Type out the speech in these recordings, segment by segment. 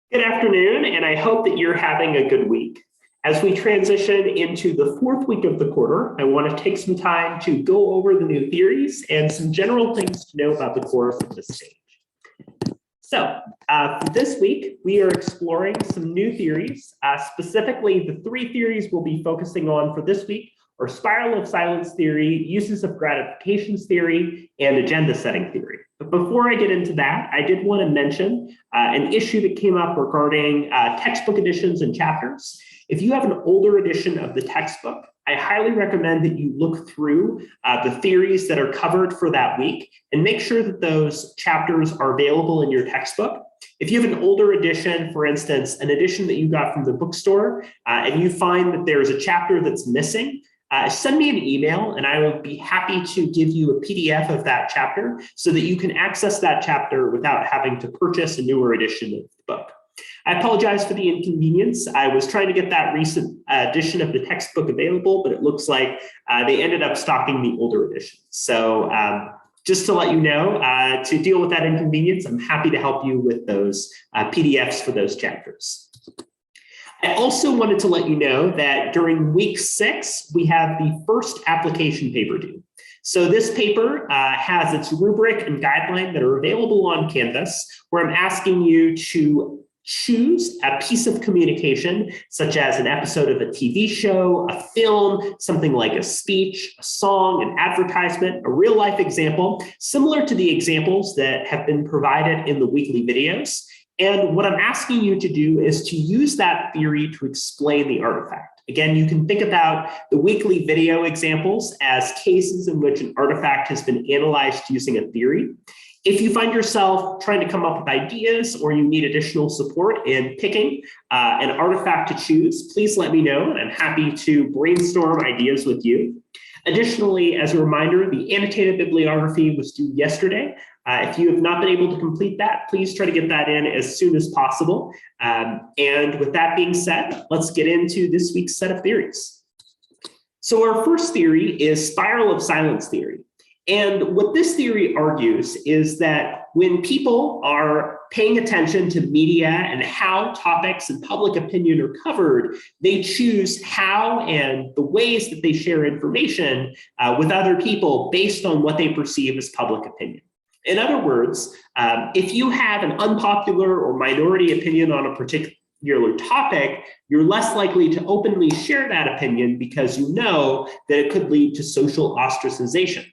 Good afternoon, and I hope that you're having a good week. As we transition into the fourth week of the quarter, I want to take some time to go over the new theories and some general things to know about the course at this stage. So for this week, we are exploring some new theories. Specifically, the three theories we'll be focusing on for this week are spiral of silence theory, uses of gratifications theory, and agenda setting theory. But before I get into that, I did want to mention an issue that came up regarding textbook editions and chapters. If you have an older edition of the textbook, I highly recommend that you look through the theories that are covered for that week and make sure that those chapters are available in your textbook. If you have an older edition, for instance, an edition that you got from the bookstore, and you find that there's a chapter that's missing, send me an email and I will be happy to give you a PDF of that chapter so that you can access that chapter without having to purchase a newer edition of the book. I apologize for the inconvenience. I was trying to get that recent edition of the textbook available, but it looks like they ended up stocking the older edition. So just to let you know, to deal with that inconvenience, I'm happy to help you with those PDFs for those chapters. I also wanted to let you know that during week 6, we have the first application paper due. So this paper has its rubric and guideline that are available on Canvas, where I'm asking you to choose a piece of communication, such as an episode of a TV show, a film, something like a speech, a song, an advertisement, a real life example, similar to the examples that have been provided in the weekly videos. And what I'm asking you to do is to use that theory to explain the artifact. Again, you can think about the weekly video examples as cases in which an artifact has been analyzed using a theory. If you find yourself trying to come up with ideas or you need additional support in picking an artifact to choose, please let me know, and I'm happy to brainstorm ideas with you. Additionally, as a reminder, the annotated bibliography was due yesterday. If you have not been able to complete that, please try to get that in as soon as possible. And with that being said, let's get into this week's set of theories. So our first theory is spiral of silence theory. And what this theory argues is that when people are paying attention to media and how topics and public opinion are covered, they choose how and the ways that they share information with other people based on what they perceive as public opinion. In other words, if you have an unpopular or minority opinion on a particular topic, you're less likely to openly share that opinion because you know that it could lead to social ostracization.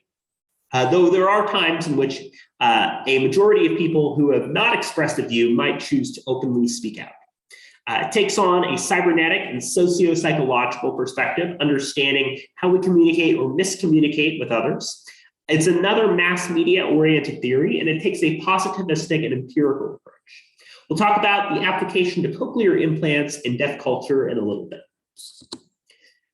Though there are times in which a majority of people who have not expressed a view might choose to openly speak out. It takes on a cybernetic and socio-psychological perspective, understanding how we communicate or miscommunicate with others. It's another mass media-oriented theory, and it takes a positivistic and empirical approach. We'll talk about the application to cochlear implants in deaf culture in a little bit.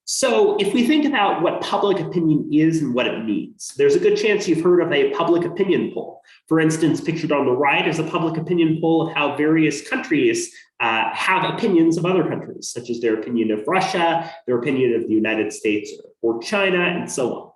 So if we think about what public opinion is and what it means, there's a good chance you've heard of a public opinion poll. For instance, pictured on the right is a public opinion poll of how various countries have opinions of other countries, such as their opinion of Russia, their opinion of the United States or China, and so on.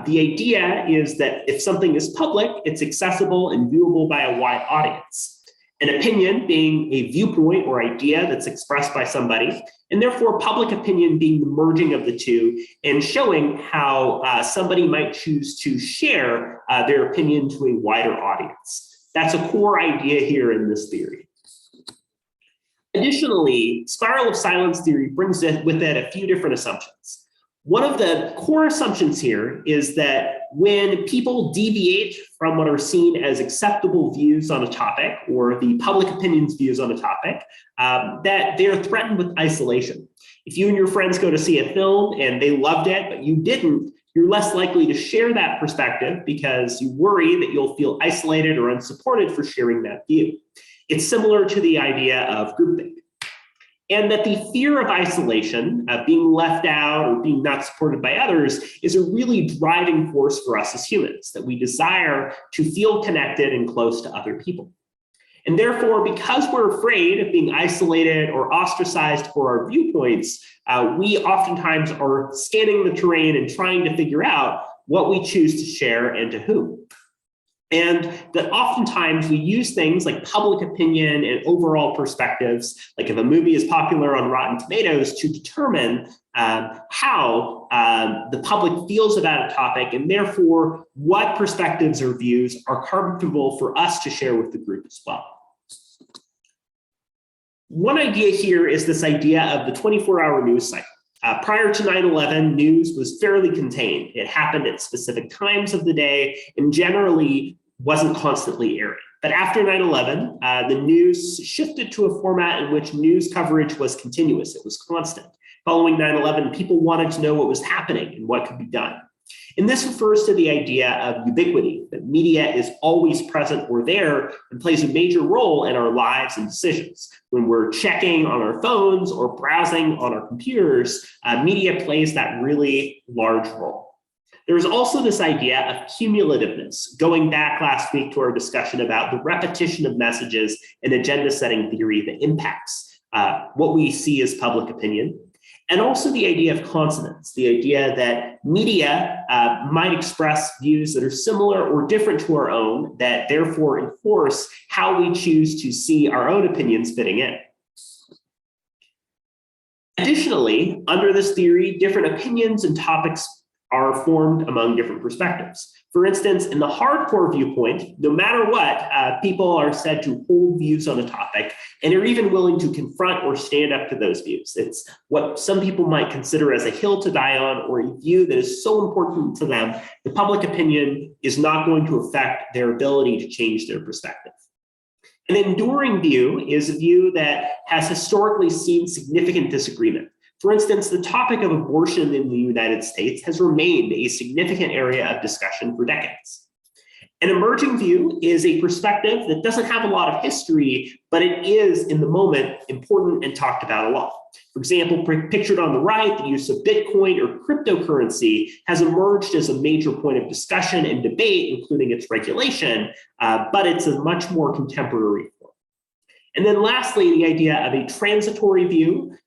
The idea is that if something is public, it's accessible and viewable by a wide audience. An opinion being a viewpoint or idea that's expressed by somebody, and therefore public opinion being the merging of the two and showing how somebody might choose to share their opinion to a wider audience. That's a core idea here in this theory. Additionally, spiral of silence theory brings with it a few different assumptions. One of the core assumptions here is that when people deviate from what are seen as acceptable views on a topic or the public opinion's views on a topic, that they're threatened with isolation. If you and your friends go to see a film and they loved it, but you didn't, you're less likely to share that perspective because you worry that you'll feel isolated or unsupported for sharing that view. It's similar to the idea of groupthink. And that the fear of isolation, being left out or being not supported by others, is a really driving force for us as humans, that we desire to feel connected and close to other people. And therefore, because we're afraid of being isolated or ostracized for our viewpoints, we oftentimes are scanning the terrain and trying to figure out what we choose to share and to whom. And that oftentimes we use things like public opinion and overall perspectives, like if a movie is popular on Rotten Tomatoes, to determine how the public feels about a topic, and therefore what perspectives or views are comfortable for us to share with the group as well. One idea here is this idea of the 24-hour news cycle. Prior to 9/11, news was fairly contained. It happened at specific times of the day and generally wasn't constantly airing. But after 9/11, the news shifted to a format in which news coverage was continuous. It was constant. Following 9/11, people wanted to know what was happening and what could be done. And this refers to the idea of ubiquity, that media is always present or there and plays a major role in our lives and decisions. When we're checking on our phones or browsing on our computers, media plays that really large role. There's also this idea of cumulativeness, going back last week to our discussion about the repetition of messages and agenda setting theory that impacts what we see as public opinion. And also the idea of consonance, the idea that media might express views that are similar or different to our own, that therefore enforce how we choose to see our own opinions fitting in. Additionally, under this theory, different opinions and topics are formed among different perspectives. For instance, in the hardcore viewpoint, no matter what, people are said to hold views on a topic and are even willing to confront or stand up to those views. It's what some people might consider as a hill to die on, or a view that is so important to them, the public opinion is not going to affect their ability to change their perspective. An enduring view is a view that has historically seen significant disagreement. For instance, the topic of abortion in the United States has remained a significant area of discussion for decades. An emerging view is a perspective that doesn't have a lot of history, but it is, in the moment, important and talked about a lot. For example, pictured on the right, the use of Bitcoin or cryptocurrency has emerged as a major point of discussion and debate, including its regulation, but it's a much more contemporary form. And then lastly, the idea of a transitory view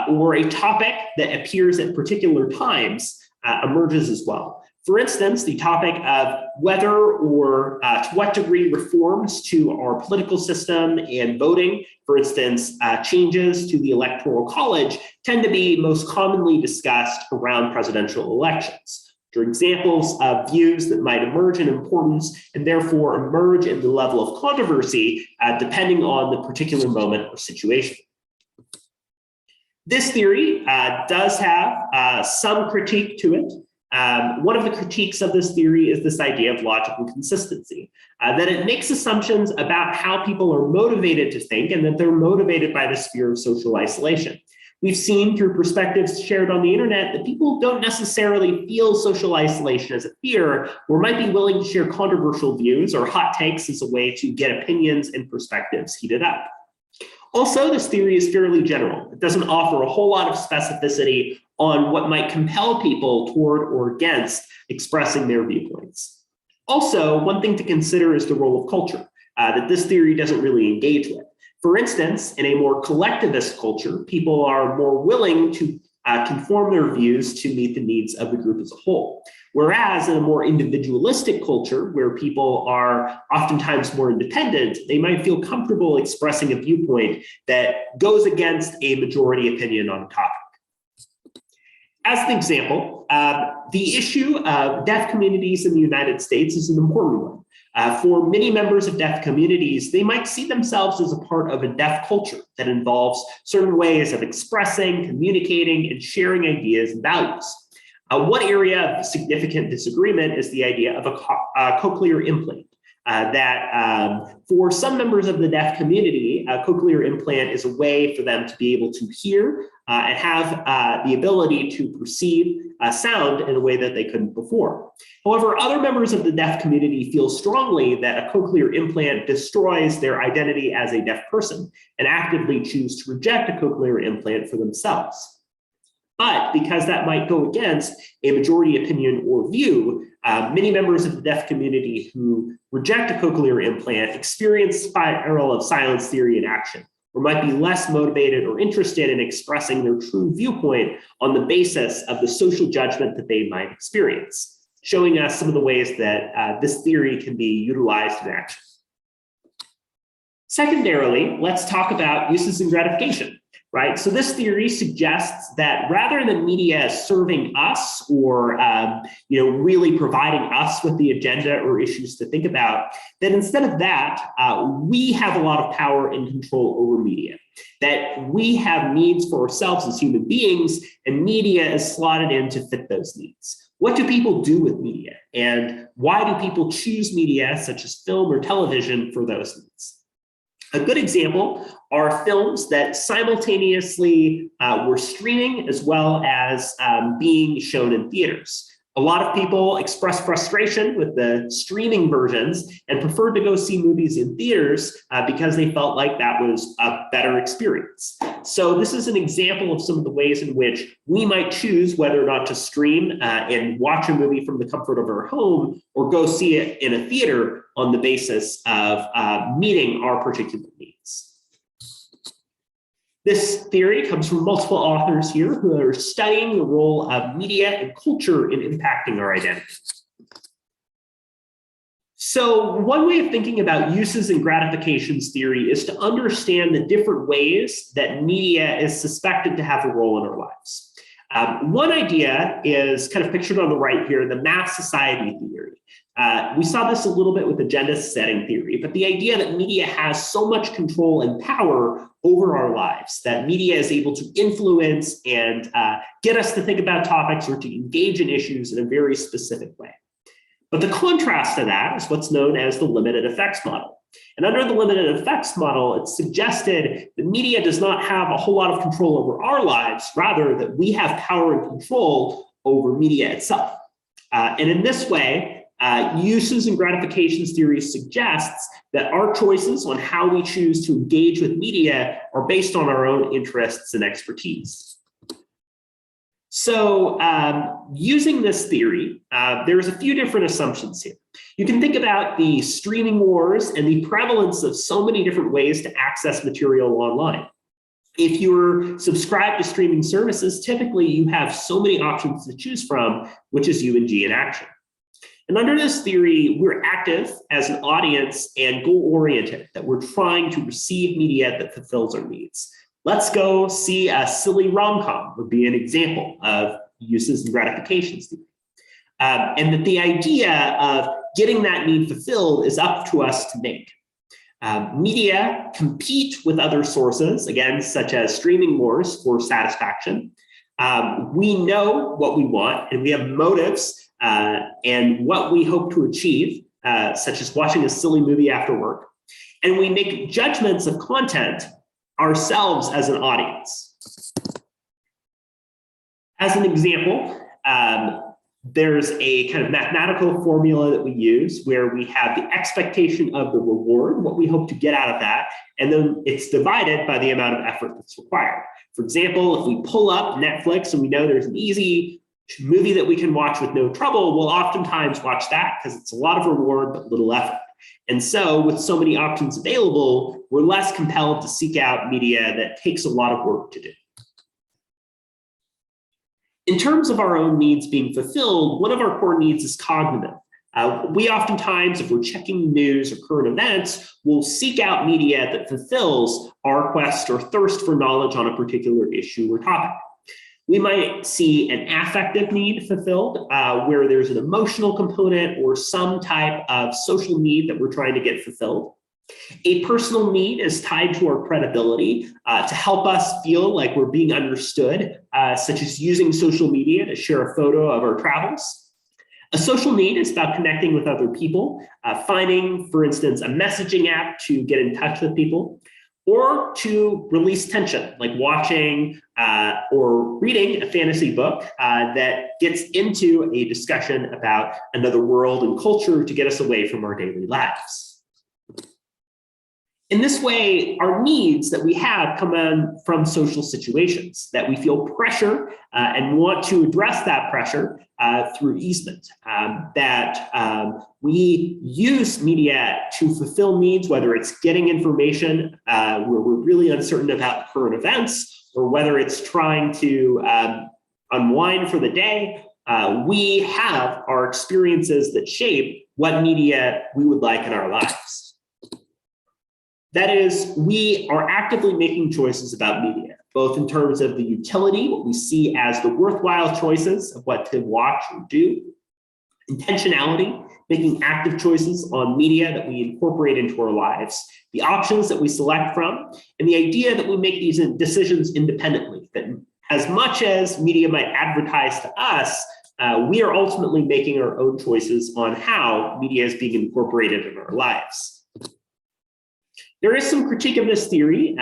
or a topic that appears at particular times emerges as well. For instance, the topic of whether or to what degree reforms to our political system and voting, for instance, changes to the Electoral College, tend to be most commonly discussed around presidential elections. They're examples of views that might emerge in importance and therefore emerge in the level of controversy depending on the particular moment or situation. This theory does have some critique to it. One of the critiques of this theory is this idea of logical consistency, that it makes assumptions about how people are motivated to think and that they're motivated by this fear of social isolation. We've seen through perspectives shared on the internet that people don't necessarily feel social isolation as a fear, or might be willing to share controversial views or hot takes as a way to get opinions and perspectives heated up. Also, this theory is fairly general. It doesn't offer a whole lot of specificity on what might compel people toward or against expressing their viewpoints. Also, one thing to consider is the role of culture, that this theory doesn't really engage with. For instance, in a more collectivist culture, people are more willing to conform their views to meet the needs of the group as a whole. Whereas in a more individualistic culture, where people are oftentimes more independent, they might feel comfortable expressing a viewpoint that goes against a majority opinion on a topic. As an example, the issue of deaf communities in the United States is an important one. For many members of deaf communities, they might see themselves as a part of a deaf culture that involves certain ways of expressing, communicating, and sharing ideas and values. One area of significant disagreement is the idea of a cochlear implant. That for some members of the deaf community, a cochlear implant is a way for them to be able to hear and have the ability to perceive sound in a way that they couldn't before. However, other members of the deaf community feel strongly that a cochlear implant destroys their identity as a deaf person and actively choose to reject a cochlear implant for themselves. But because that might go against a majority opinion or view, many members of the deaf community who reject a cochlear implant experience spiral of silence theory in action, or might be less motivated or interested in expressing their true viewpoint on the basis of the social judgment that they might experience. showing us some of the ways that this theory can be utilized in action. Secondarily, let's talk about uses and gratification, right? So this theory suggests that rather than media serving us or really providing us with the agenda or issues to think about, that instead of that, we have a lot of power and control over media, that we have needs for ourselves as human beings, and media is slotted in to fit those needs. What do people do with media? And why do people choose media such as film or television for those needs? A good example are films that simultaneously were streaming as well as being shown in theaters. A lot of people expressed frustration with the streaming versions and preferred to go see movies in theaters because they felt like that was a better experience. So this is an example of some of the ways in which we might choose whether or not to stream and watch a movie from the comfort of our home or go see it in a theater on the basis of meeting our particular needs. This theory comes from multiple authors here who are studying the role of media and culture in impacting our identity. So one way of thinking about uses and gratifications theory is to understand the different ways that media is suspected to have a role in our lives. One idea is kind of pictured on the right here, the mass society theory. We saw this a little bit with agenda setting theory, but the idea that media has so much control and power over our lives, that media is able to influence and get us to think about topics or to engage in issues in a very specific way. But the contrast to that is what's known as the limited effects model. And under the limited effects model, it's suggested that media does not have a whole lot of control over our lives, rather that we have power and control over media itself. And in this way, uses and gratifications theory suggests that our choices on how we choose to engage with media are based on our own interests and expertise. So using this theory, there's a few different assumptions here. You can think about the streaming wars and the prevalence of so many different ways to access material online. If you're subscribed to streaming services, typically you have so many options to choose from, which is UNG in action. And under this theory, we're active as an audience and goal-oriented, that we're trying to receive media that fulfills our needs. Let's go see a silly rom-com would be an example of uses and gratifications theory. And that the idea of getting that need fulfilled is up to us to make. Media compete with other sources, again, such as streaming wars for satisfaction. We know what we want and we have motives and what we hope to achieve, such as watching a silly movie after work. And we make judgments of content ourselves as an audience. As an example, there's a kind of mathematical formula that we use where we have the expectation of the reward, what we hope to get out of that, and then it's divided by the amount of effort that's required. For example, if we pull up Netflix and we know there's an easy movie that we can watch with no trouble, we'll oftentimes watch that because it's a lot of reward but little effort. And so with so many options available, we're less compelled to seek out media that takes a lot of work to do. In terms of our own needs being fulfilled, one of our core needs is cognitive. We oftentimes, if we're checking the news or current events, will seek out media that fulfills our quest or thirst for knowledge on a particular issue or topic. We might see an affective need fulfilled, where there's an emotional component or some type of social need that we're trying to get fulfilled. A personal need is tied to our credibility to help us feel like we're being understood, such as using social media to share a photo of our travels. A social need is about connecting with other people, finding, for instance, a messaging app to get in touch with people, or to release tension, like watching or reading a fantasy book that gets into a discussion about another world and culture to get us away from our daily lives. In this way, our needs that we have come on from social situations, that we feel pressure and want to address that pressure through easement, that we use media to fulfill needs, whether it's getting information where we're really uncertain about current events, or whether it's trying to unwind for the day, we have our experiences that shape what media we would like in our lives. That is, we are actively making choices about media, both in terms of the utility, what we see as the worthwhile choices of what to watch or do, intentionality, making active choices on media that we incorporate into our lives, the options that we select from, and the idea that we make these decisions independently, that as much as media might advertise to us, we are ultimately making our own choices on how media is being incorporated in our lives. There is some critique of this theory.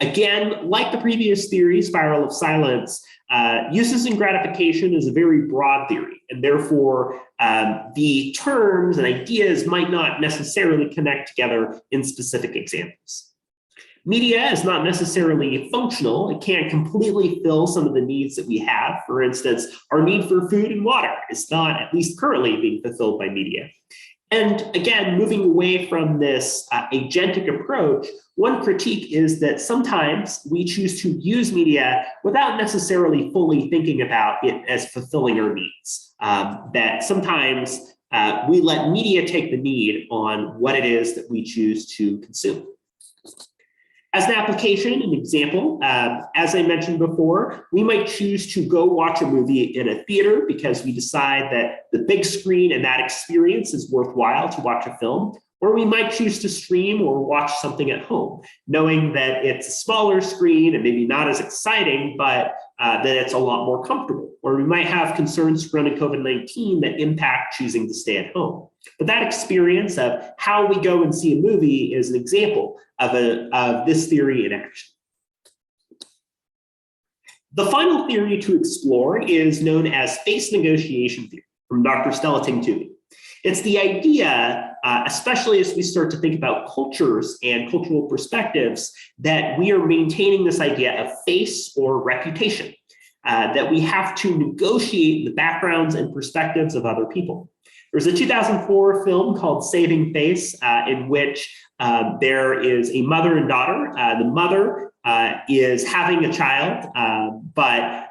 Again, like the previous theory, spiral of silence, uses and gratification is a very broad theory, and therefore the terms and ideas might not necessarily connect together in specific examples. Media is not necessarily functional. It can't completely fill some of the needs that we have. For instance, our need for food and water is not, at least currently, being fulfilled by media. And again, moving away from this agentic approach, one critique is that sometimes we choose to use media without necessarily fully thinking about it as fulfilling our needs. That sometimes we let media take the lead on what it is that we choose to consume. As an application, an example, as I mentioned before, we might choose to go watch a movie in a theater because we decide that the big screen and that experience is worthwhile to watch a film, or we might choose to stream or watch something at home, knowing that it's a smaller screen and maybe not as exciting, but that it's a lot more comfortable. Or we might have concerns surrounding COVID-19 that impact choosing to stay at home. But that experience of how we go and see a movie is an example of this theory in action. The final theory to explore is known as face negotiation theory from Dr. Stella Tingtoomey. It's the idea, especially as we start to think about cultures and cultural perspectives, that we are maintaining this idea of face or reputation, that we have to negotiate the backgrounds and perspectives of other people. There's a 2004 film called Saving Face, in which there is a mother and daughter. The mother is having a child, but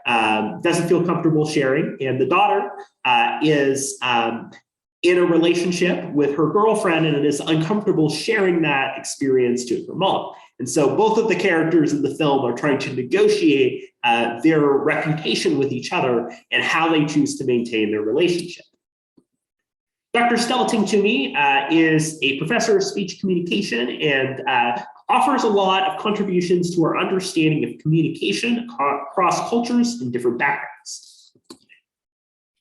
doesn't feel comfortable sharing. And the daughter is in a relationship with her girlfriend and is uncomfortable sharing that experience to her mom. And so both of the characters in the film are trying to negotiate their reputation with each other and how they choose to maintain their relationship. Dr. Stella Tingtoomey is a professor of speech communication and offers a lot of contributions to our understanding of communication across cultures and different backgrounds.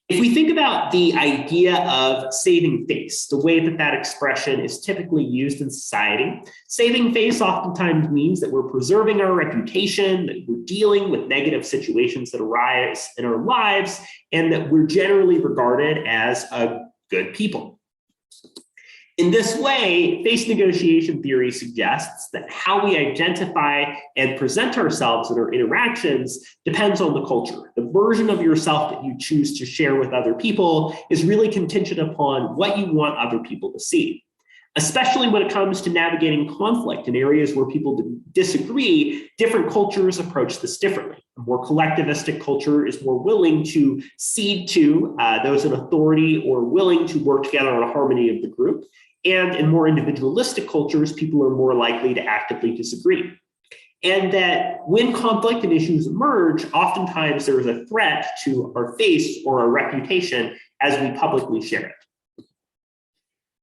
If we think about the idea of saving face, the way that that expression is typically used in society, saving face oftentimes means that we're preserving our reputation, that we're dealing with negative situations that arise in our lives, and that we're generally regarded as a good people. In this way, face negotiation theory suggests that how we identify and present ourselves in our interactions depends on the culture. The version of yourself that you choose to share with other people is really contingent upon what you want other people to see. Especially when it comes to navigating conflict in areas where people disagree, different cultures approach this differently. A more collectivistic culture is more willing to cede to those in authority or willing to work together on a harmony of the group. And in more individualistic cultures, people are more likely to actively disagree. And that when conflict and issues emerge, oftentimes there is a threat to our face or our reputation as we publicly share it.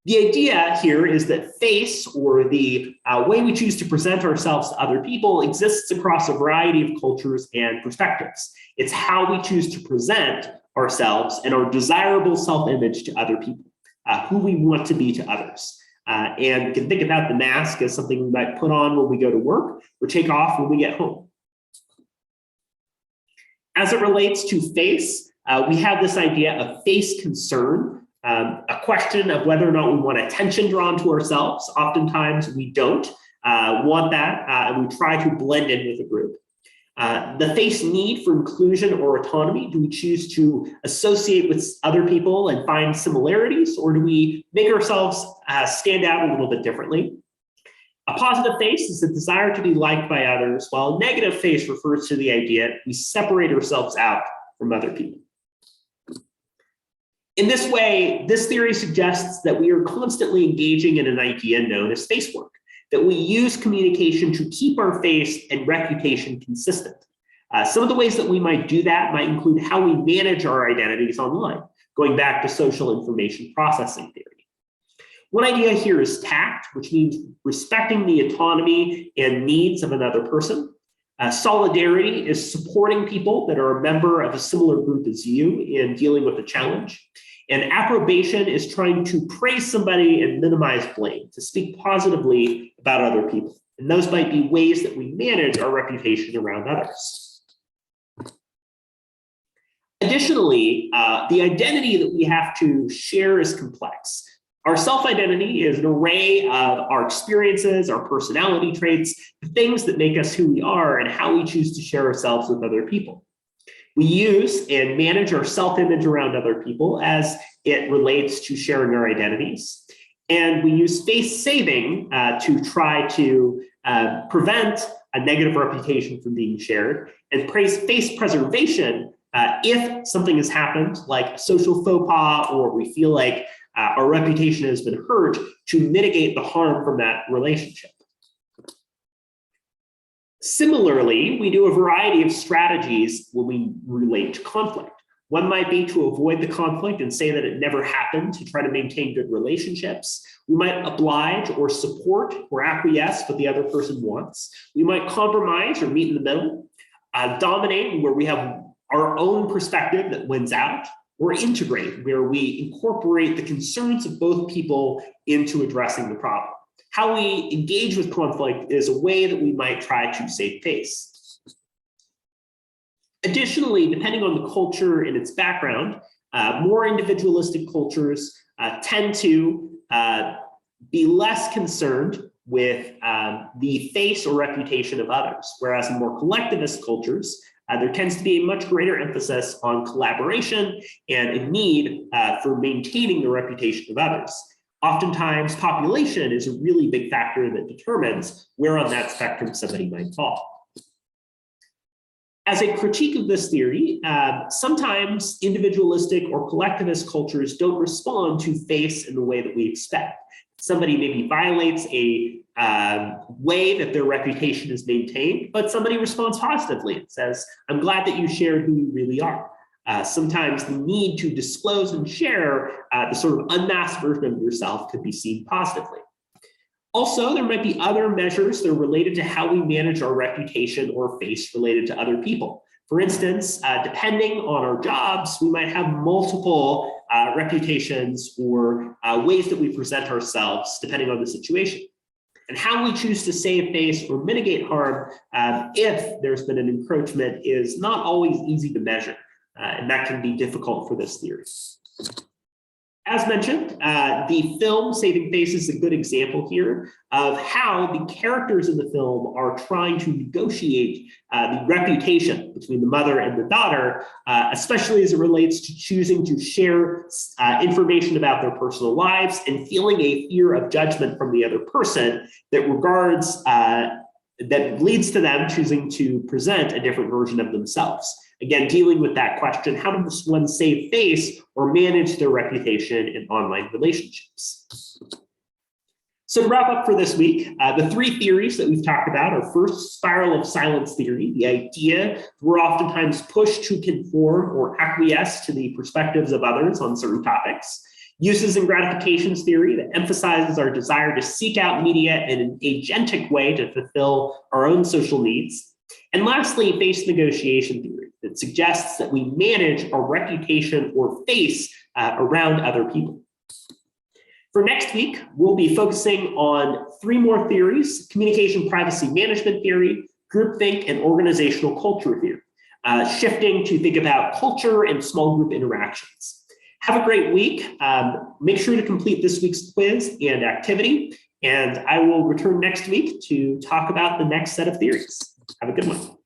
The idea here is that face, or the way we choose to present ourselves to other people, exists across a variety of cultures and perspectives. It's how we choose to present ourselves and our desirable self-image to other people, who we want to be to others. And you can think about the mask as something we might put on when we go to work or take off when we get home. As it relates to face, we have this idea of face concern. A question of whether or not we want attention drawn to ourselves. Oftentimes we don't want that, and we try to blend in with a group. The face need for inclusion or autonomy. Do we choose to associate with other people and find similarities, or do we make ourselves stand out a little bit differently? A positive face is the desire to be liked by others, while a negative face refers to the idea that we separate ourselves out from other people. In this way, this theory suggests that we are constantly engaging in an idea known as face work, that we use communication to keep our face and reputation consistent. Some of the ways that we might do that might include how we manage our identities online, going back to social information processing theory. One idea here is tact, which means respecting the autonomy and needs of another person. Solidarity is supporting people that are a member of a similar group as you in dealing with a challenge. And approbation is trying to praise somebody and minimize blame, to speak positively about other people. And those might be ways that we manage our reputation around others. Additionally, the identity that we have to share is complex. Our self-identity is an array of our experiences, our personality traits, the things that make us who we are, and how we choose to share ourselves with other people. We use and manage our self-image around other people as it relates to sharing our identities. And we use face saving to try to prevent a negative reputation from being shared, and face preservation if something has happened, like a social faux pas, or we feel like our reputation has been hurt, to mitigate the harm from that relationship. Similarly, we do a variety of strategies when we relate to conflict. One might be to avoid the conflict and say that it never happened, to try to maintain good relationships. We might oblige or support or acquiesce what the other person wants. We might compromise or meet in the middle, dominate where we have our own perspective that wins out, or integrate where we incorporate the concerns of both people into addressing the problem. How we engage with conflict is a way that we might try to save face. Additionally, depending on the culture and its background, more individualistic cultures tend to be less concerned with the face or reputation of others, whereas in more collectivist cultures, there tends to be a much greater emphasis on collaboration and a need for maintaining the reputation of others. Oftentimes, population is a really big factor that determines where on that spectrum somebody might fall. As a critique of this theory, sometimes individualistic or collectivist cultures don't respond to face in the way that we expect. Somebody maybe violates a way that their reputation is maintained, but somebody responds positively and says, I'm glad that you shared who you really are. Sometimes the need to disclose and share the sort of unmasked version of yourself could be seen positively. Also, there might be other measures that are related to how we manage our reputation or face related to other people. For instance, depending on our jobs, we might have multiple reputations or ways that we present ourselves depending on the situation. And how we choose to save face or mitigate harm if there's been an encroachment is not always easy to measure, and that can be difficult for this theory. As mentioned, the film Saving Face is a good example here of how the characters in the film are trying to negotiate the reputation between the mother and the daughter, especially as it relates to choosing to share information about their personal lives and feeling a fear of judgment from the other person that leads to them choosing to present a different version of themselves. Again, dealing with that question, how does one save face or manage their reputation in online relationships? So to wrap up for this week, the three theories that we've talked about are first, spiral of silence theory, the idea that we're oftentimes pushed to conform or acquiesce to the perspectives of others on certain topics. Uses and gratifications theory that emphasizes our desire to seek out media in an agentic way to fulfill our own social needs. And lastly, face negotiation theory that suggests that we manage our reputation or face around other people. For next week, we'll be focusing on three more theories: communication privacy management theory, groupthink, and organizational culture theory, shifting to think about culture and small group interactions. Have a great week. Make sure to complete this week's quiz and activity, and I will return next week to talk about the next set of theories. Have a good one.